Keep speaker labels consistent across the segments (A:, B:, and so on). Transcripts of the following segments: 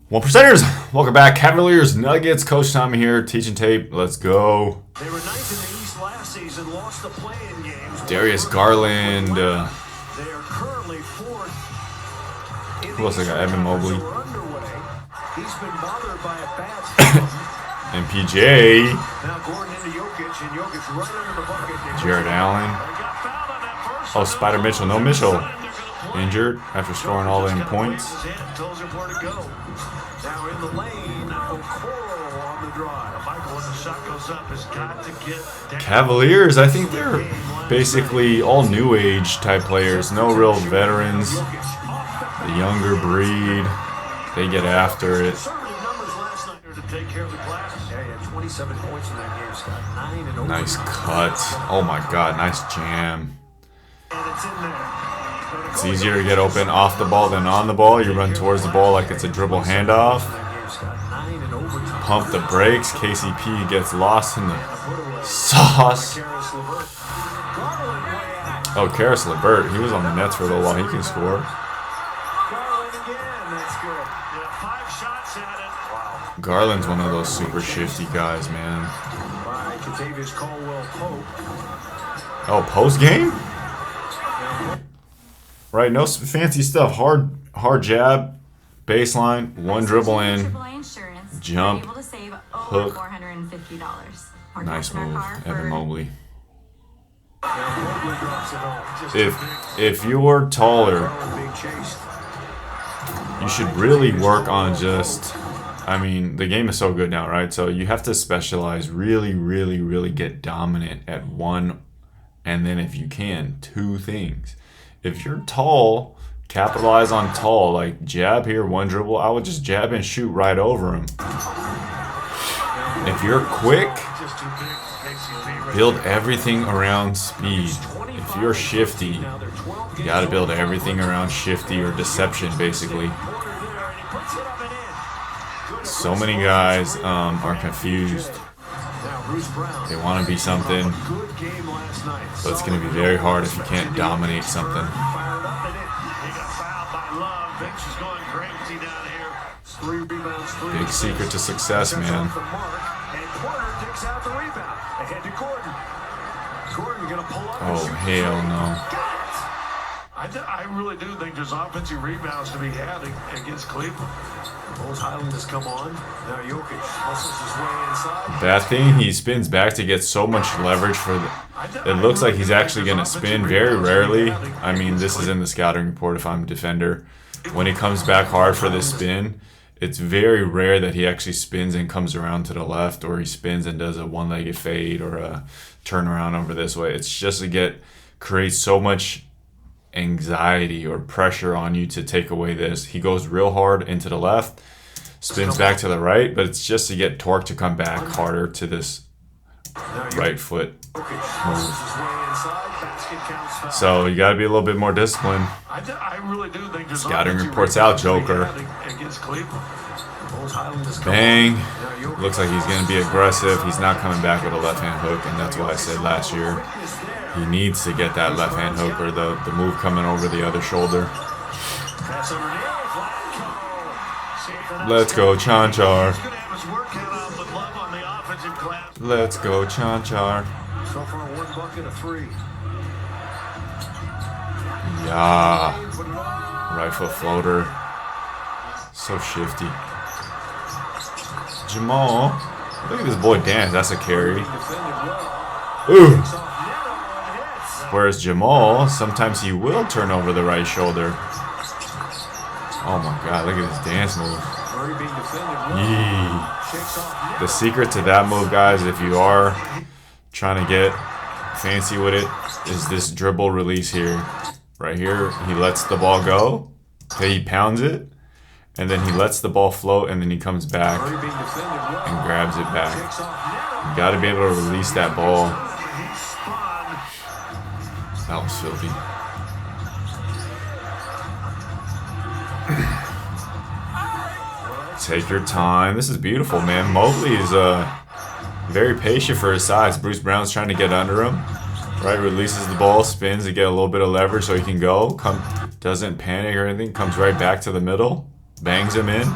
A: One percenters, welcome back. Cavaliers, Nuggets, Coach Tommy here, teaching tape. Let's go.
B: They were ninth in the East last season, lost the play-in games.
A: Darius Garland.
B: They are currently fourth.
A: Who else I got? Evan Mobley.
B: He's been bothered by a bad spell.
A: MPJ.
B: Now Gordon into Jokic, and Jokic right under the bucket.
A: Jared Allen. Oh, Spider Mitchell. No Mitchell. Injured after scoring all them points.
B: Tells him where to go. Now in the lane, Okoro on the drive. Michael, when the shot goes up, has got to get down.
A: Cavaliers, I think they're basically all new age type players. No real veterans. The younger breed. They get after it. Nice cut. Oh my god, nice jam. It's easier to get open off the ball than on the ball. You run towards the ball like it's a dribble handoff. Pump the brakes. KCP gets lost in the sauce. Oh, Karis LeVert. He was on the Nets for a little while. He can score. Garland's one of those super shifty guys, man. Oh, post game? Right, no fancy stuff. Hard jab, baseline, one dribble in, jump, hook. Nice move, Evan Mobley. If you're taller, you should really work on just. I mean, the game is so good now, right? So you have to specialize, really get dominant at one, and then if you can, two things. If you're tall, capitalize on tall. Like jab here, one dribble. I would just jab and shoot right over him. If you're quick, build everything around speed. If you're shifty, you got to build everything around shifty or deception, basically. So many guys are confused. They want to be something, but it's going to be very hard if you can't dominate something. Big secret to success, man. Oh, hell no.
B: I really do think there's offensive rebounds to be had against Cleveland. Those Highlanders come on. Now Jokic muscles his way inside.
A: That thing, he spins back to get so much leverage for the... It looks like he's actually going to spin very rarely. I mean, this is in the scouting report if I'm a defender. When he comes back hard for this spin, it's very rare that he actually spins and comes around to the left, or he spins and does a one-legged fade or a turnaround over this way. It's just to create so much anxiety or pressure on you to take away this. He goes real hard into the left, spins back to the right, but it's just to get torque to come back harder to this right foot move. So you got to be a little bit more disciplined. Scouting reports out, Joker. Bang. Looks like he's going to be aggressive. He's not coming back with a left-hand hook, and that's why I said last year he needs to get that left-hand hook or the move coming over the other shoulder. Let's go, Chanchar. Let's go, Chanchar. Yeah. Right foot floater. So shifty. Jamal. Look at this boy dance. That's a carry. Ooh. Whereas Jamal, sometimes he will turn over the right shoulder. Oh my god, look at this dance move. Yee. The secret to that move, guys, if you are trying to get fancy with it, is this dribble release here. Right here, he lets the ball go. Okay, he pounds it. And then he lets the ball float, and then he comes back and grabs it back. You got to be able to release that ball. That was filthy. Take your time. This is beautiful, man. Mobley is very patient for his size. Bruce Brown's trying to get under him. Right, releases the ball, spins to get a little bit of leverage so he can go. Doesn't panic or anything. Comes right back to the middle. Bangs him in.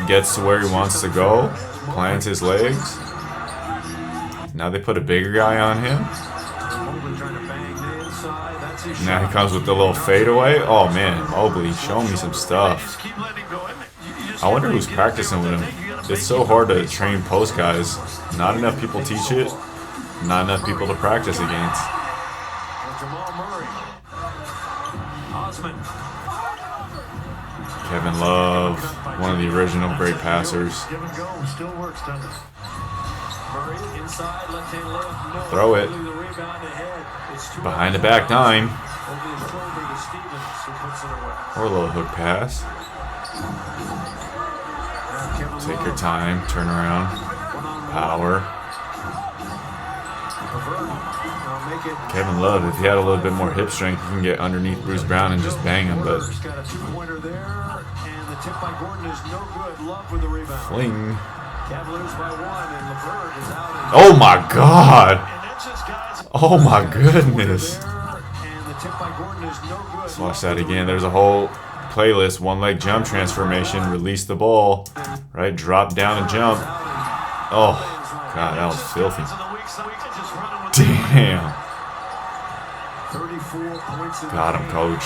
A: gets to where he wants to go, plants his legs. Now they put a bigger guy on him. Now he comes with the little fadeaway. Oh man, Mobley, show me some stuff. I wonder who's practicing with him. It's so hard to train post guys. Not enough people teach it. Not enough people to practice against. Kevin Love, one of the original great passers. Throw it. Behind the back dime. Or a little hook pass. Take your time, turn around. Power. Kevin Love, if he had a little bit more hip strength, he can get underneath Bruce Brown and just bang him, but fling. Oh my God! Oh my goodness! Let's watch that again. There's a whole playlist, one leg jump transformation, release the ball, right? Drop down and jump. Oh God, that was filthy. Damn. Got him, coach.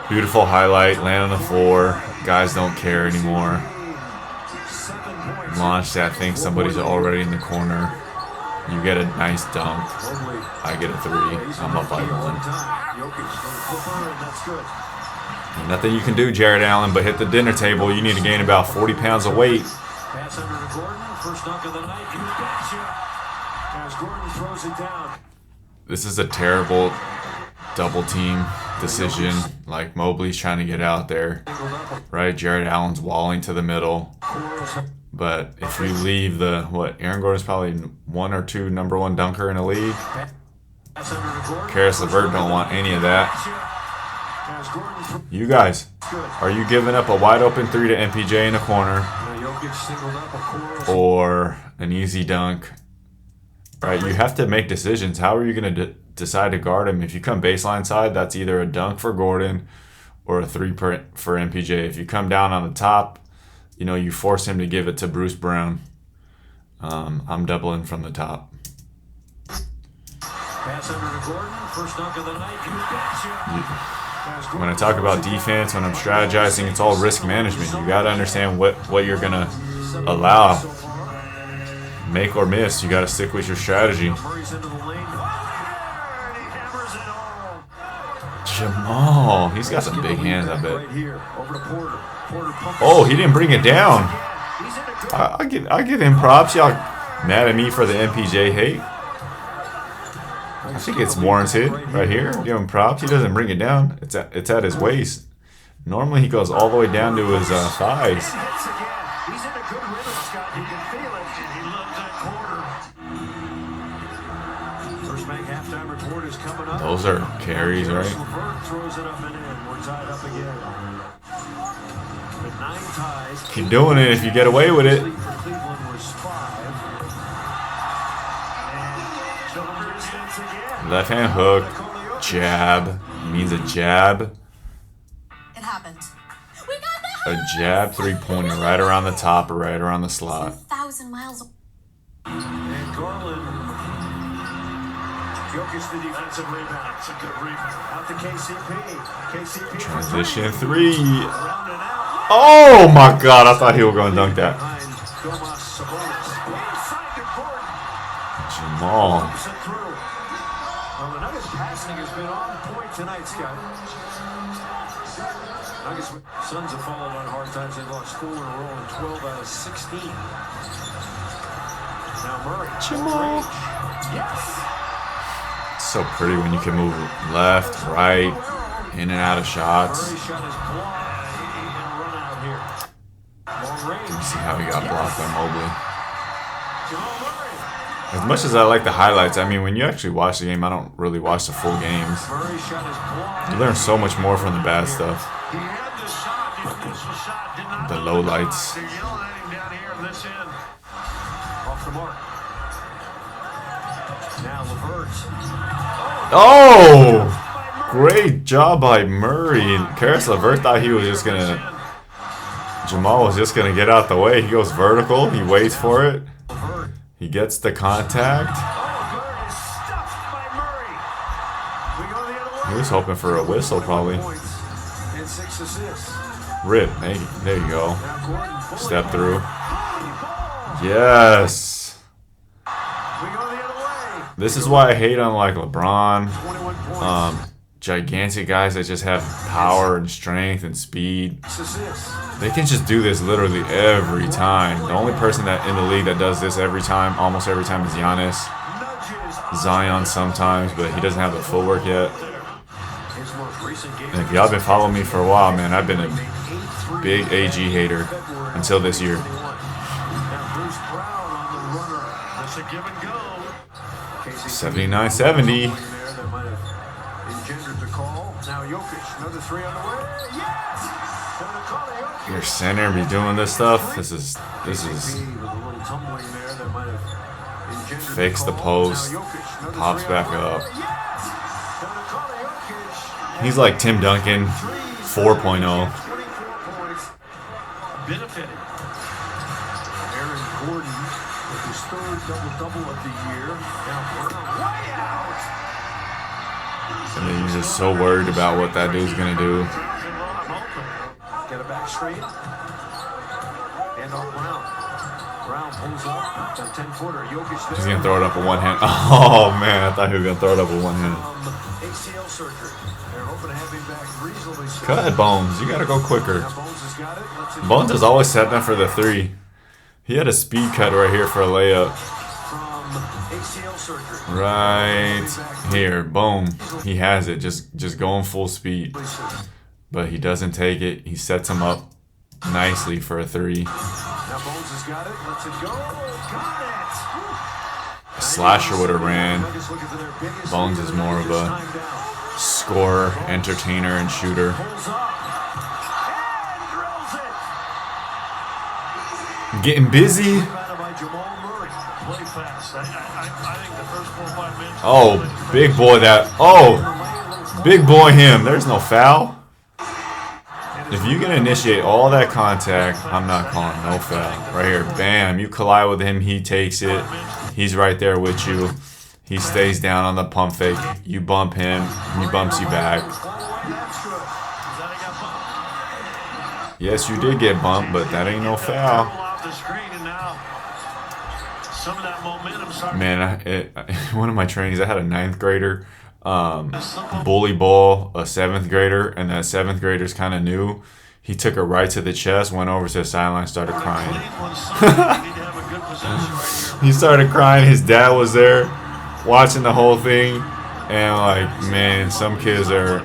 A: Beautiful highlight, land on the floor. Guys don't care anymore. Launch that, think somebody's already in the corner. You get a nice dunk. I get a three. I'm up by one. Nothing you can do, Jared Allen, but hit the dinner table. You need to gain about 40 pounds of weight. This is a terrible double team decision. Like Mobley's trying to get out there, right? Jared Allen's walling to the middle. But if you leave Aaron Gordon's probably one or two #1 dunker in the league. Karis LeVert don't want any of that. You guys, are you giving up a wide open three to MPJ in the corner? Or an easy dunk? Right, you have to make decisions. How are you going to decide to guard him? If you come baseline side, that's either a dunk for Gordon or a three for MPJ. If you come down on the top, you force him to give it to Bruce Brown. I'm doubling from the top. When I talk about defense, when I'm strategizing, it's all risk management. You got to understand what you're going to allow. Make or miss, you got to stick with your strategy. Jamal, he's got some big hands, I bet. Oh, he didn't bring it down. I give him props. Y'all mad at me for the MPJ hate? I think it's warranted right here. Give him props. He doesn't bring it down. It's at his waist. Normally he goes all the way down to his thighs. Those are carries, right? Keep doing it if you get away with it. Left hand hook, jab, means a jab.
C: It happened. We got that.
A: A jab 3-pointer right around the top or right around the slot.
C: 1,000 miles.
B: And Garland. Jokic the defensive rebound. It's a good rebound. Out to KCP.
A: Transition three. Oh my God! I thought he was going to dunk that. Jamal.
B: The Nuggets passing has been on point tonight, Scott. Nuggets Suns have fallen on hard times. They've lost 4 in a row and 12 out of 16. Now Murray.
A: Jamal.
B: Yes.
A: It's so pretty when you can move left, right, in and out of shots.
B: Murray shot his block and run out here. Long range.
A: You see how he got blocked by Mobley.
B: Jamal Murray.
A: As much as I like the highlights, I mean, when you actually watch the game, I don't really watch the full games.
B: Murray shot his block.
A: You learn so much more from the bad stuff.
B: He had the shot. The initial shot did not.
A: The low lights.
B: They're yelling at him down here on this end. Off the mark. Now LeVert.
A: Oh! Great job by Murray. And Karis LeVert thought he was just going to Jamal was just going to get out the way. He goes vertical. He waits for it. He gets the contact. He was hoping for a whistle, probably. Rip. There you go. Step through. Yes. This is why I hate on like LeBron. Gigantic guys that just have power and strength and speed. They can just do this literally every time. The only person that in the league that does this every time, almost every time, is Giannis. Zion sometimes, but he doesn't have the footwork yet. And if y'all been following me for a while, man, I've been a big AG hater until this year. 79-70. Your center be doing this stuff. This is fakes the post, pops back up. He's like Tim Duncan 4.0.
B: Benefited. Aaron Gordon with his third double-double of the year. Now Brown way out.
A: And then you're just so worried about what that dude's gonna do.
B: Get it back straight. And on Brown. Brown pulls up. A 10-footer. Jokic.
A: He's gonna throw it up with one hand. Oh man, I thought he was gonna throw it up with one hand.
B: ACL surgery. They're hoping to have him back reasonably soon.
A: Cut, Bones. You gotta go quicker.
B: Now Bones has got it.
A: Bones is always setting up for the three. He had a speed cut right here for a layup. Right here, boom. He has it. Just going full speed. But he doesn't take it. He sets him up nicely for a three. A slasher would have ran. Bones is more of a scorer, entertainer, and shooter. Getting busy. Oh, big boy that. Oh, big boy him. There's no foul. If you can initiate all that contact, I'm not calling no foul. Right here, bam. You collide with him, he takes it. He's right there with you. He stays down on the pump fake. You bump him, he bumps you back. Yes, you did get bumped, but that ain't no foul. Man, one of my trainings, I had a 9th grader bully ball a 7th grader, and that 7th grader's kind of new. He took it right to the chest, went over to the sideline, started crying. He started crying. His dad was there watching the whole thing, and like, man, some kids are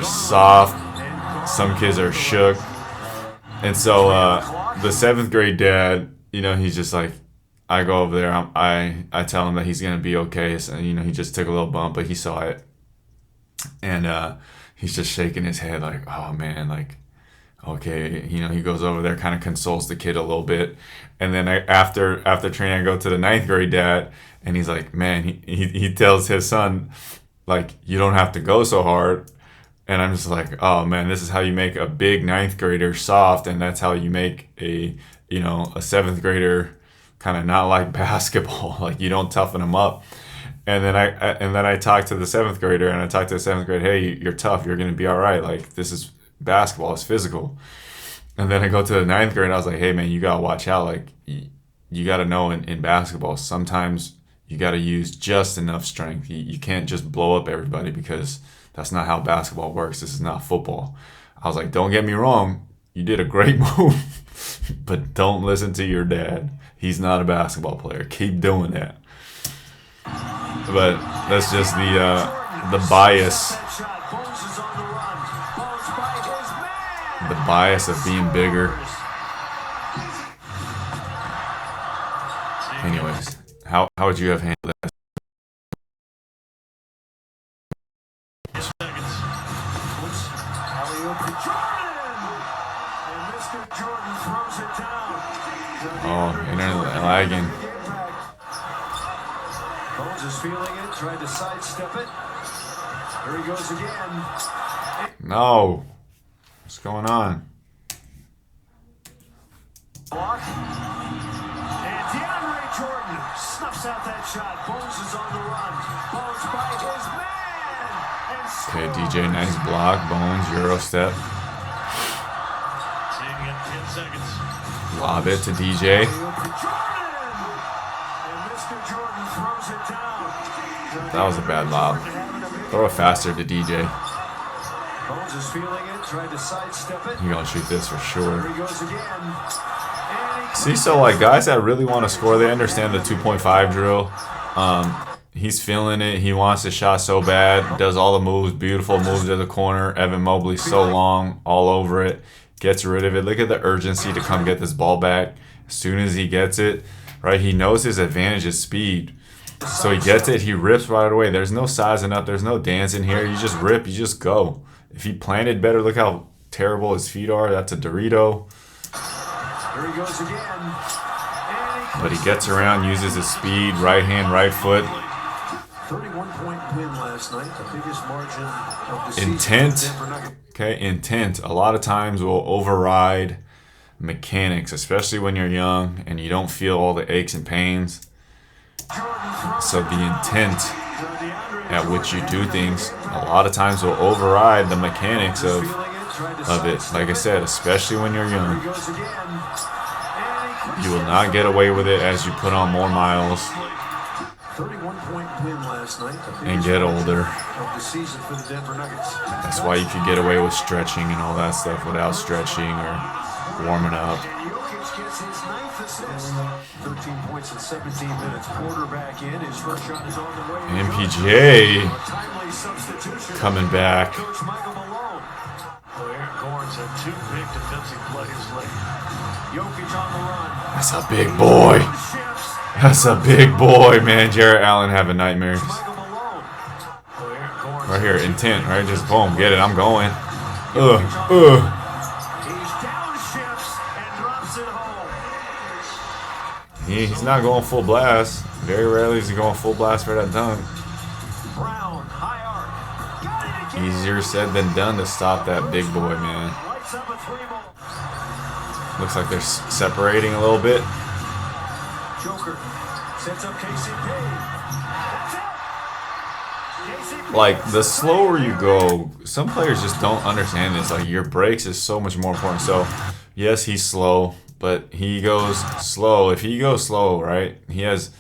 A: soft, some kids are shook. And so the 7th grade dad, you know, he's just like, I go over there, I tell him that he's going to be okay. So, you know, he just took a little bump, but he saw it. And he's just shaking his head like, oh, man, like, okay. You know, he goes over there, kind of consoles the kid a little bit. And then after training, I go to the 9th grade dad, and he's like, man, he tells his son, like, you don't have to go so hard. And I'm just like, oh, man, this is how you make a big 9th grader soft, and that's how you make a 7th grader kind of not like basketball. Like, you don't toughen them up. And then I talked to the 7th grader, and I talked to the 7th grade, hey, you're tough, you're gonna be all right. Like, this is basketball, it's physical. And then I go to the 9th grade, and I was like, hey man, you gotta watch out. Like, you gotta know in basketball, sometimes you gotta use just enough strength. You can't just blow up everybody, because that's not how basketball works. This is not football. I was like, don't get me wrong, you did a great move, but don't listen to your dad. He's not a basketball player. Keep doing that. But that's just the bias. The bias of being bigger. Anyways, how would you have handled that? Oh, internet lagging.
B: Bones is feeling it, tried to sidestep it. Here he goes again.
A: No. What's going on?
B: Block. And DeAndre Jordan snuffs out that shot. Bones is on the run. Bones by his man. And
A: Okay, DJ, nice block. Bones, Euro step.
B: Seeing it 10 seconds.
A: Lob it to DJ. That was a bad lob. Throw it faster to DJ.
B: Bones is feeling it, trying to sidestep it.
A: You're gonna shoot this for sure.
B: There he goes again.
A: See, so like guys that really want to score, they understand the 2.5 drill. He's feeling it. He wants the shot so bad. Does all the moves, beautiful moves to the corner. Evan Mobley so long, all over it. Gets rid of it. Look at the urgency to come get this ball back. As soon as he gets it, right? He knows his advantage is speed. So he gets it. He rips right away. There's no sizing up. There's no dancing here. You just rip. You just go. If he planted better, look how terrible his feet are. That's a Dorito.
B: Here he goes again.
A: But he gets around, uses his speed, right hand, right foot.
B: 31-point win last night, the biggest margin of the season.
A: Intent. Okay, intent a lot of times will override mechanics, especially when you're young and you don't feel all the aches and pains. So the intent at which you do things a lot of times will override the mechanics of it. Like I said, especially when you're young. You will not get away with it as you put on more miles
B: 31-point win last night,
A: and get older.
B: of the season for the Denver Nuggets.
A: That's why you can get away with stretching and all that stuff without stretching or warming up.
B: And Jokic gets his 9th assist. 13 points in 17 minutes. Porter back in. His first shot is on the way.
A: MPJ
B: A timely substitution.
A: coming back.
B: Coach Michael Malone. Oh, Aaron Gordon's had 2 big defensive plays late. Jokic on the run.
A: That's a big boy.
B: Shifts.
A: That's a big boy, man. Jarrett Allen having nightmares.
B: Michael Malone. Oh, Aaron Gordon's
A: Right here, intent, right? Just boom, get it. I'm going.
B: He's downshifts and drops it home.
A: He's not going full blast. Very rarely is he going full blast for that dunk.
B: Brown, high arc. Got it again.
A: Easier said than done to stop that big boy, man.
B: Lights up a 3-ball.
A: Looks like they're separating a little bit.
B: Joker sets up KCP. That's it. KCP.
A: Like, the slower you go, some players just don't understand this. Like, your breaks is so much more important. So, yes, he's slow, but he goes slow. If he goes slow, right, he has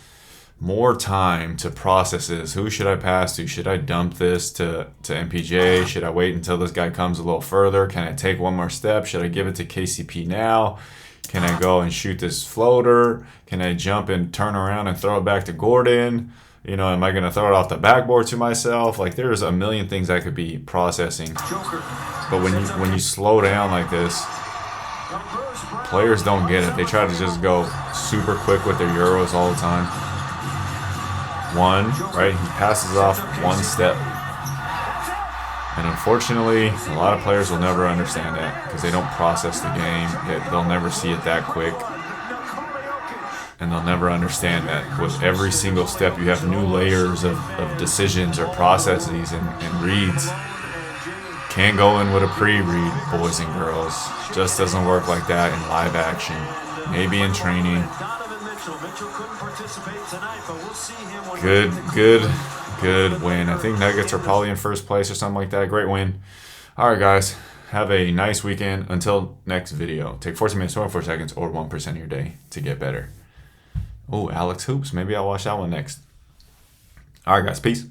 A: more time to process this. Who should I pass to? Should I dump this to MPJ? Should I wait until this guy comes a little further? Can I take one more step? Should I give it to KCP now? Can I go and shoot this floater? Can I jump and turn around and throw it back to Gordon? You know, am I going to throw it off the backboard to myself? Like, there's a million things I could be processing.
B: Joker.
A: But when you slow down like this, players don't get it. They try to just go super quick with their Euros all the time. One, right? He passes off one step. And unfortunately, a lot of players will never understand that because they don't process the game. They'll never see it that quick. And they'll never understand that with every single step you have new layers of decisions or processes and reads. Can't go in with a pre-read, boys and girls. Just doesn't work like that in live action. Maybe in training. Good win. I think Nuggets are probably in first place or something like that. Great win. All right, guys. Have a nice weekend. Until next video. Take 14 minutes, 24 seconds, or 1% of your day to get better. Oh, Alex Hoops. Maybe I'll watch that one next. All right, guys. Peace.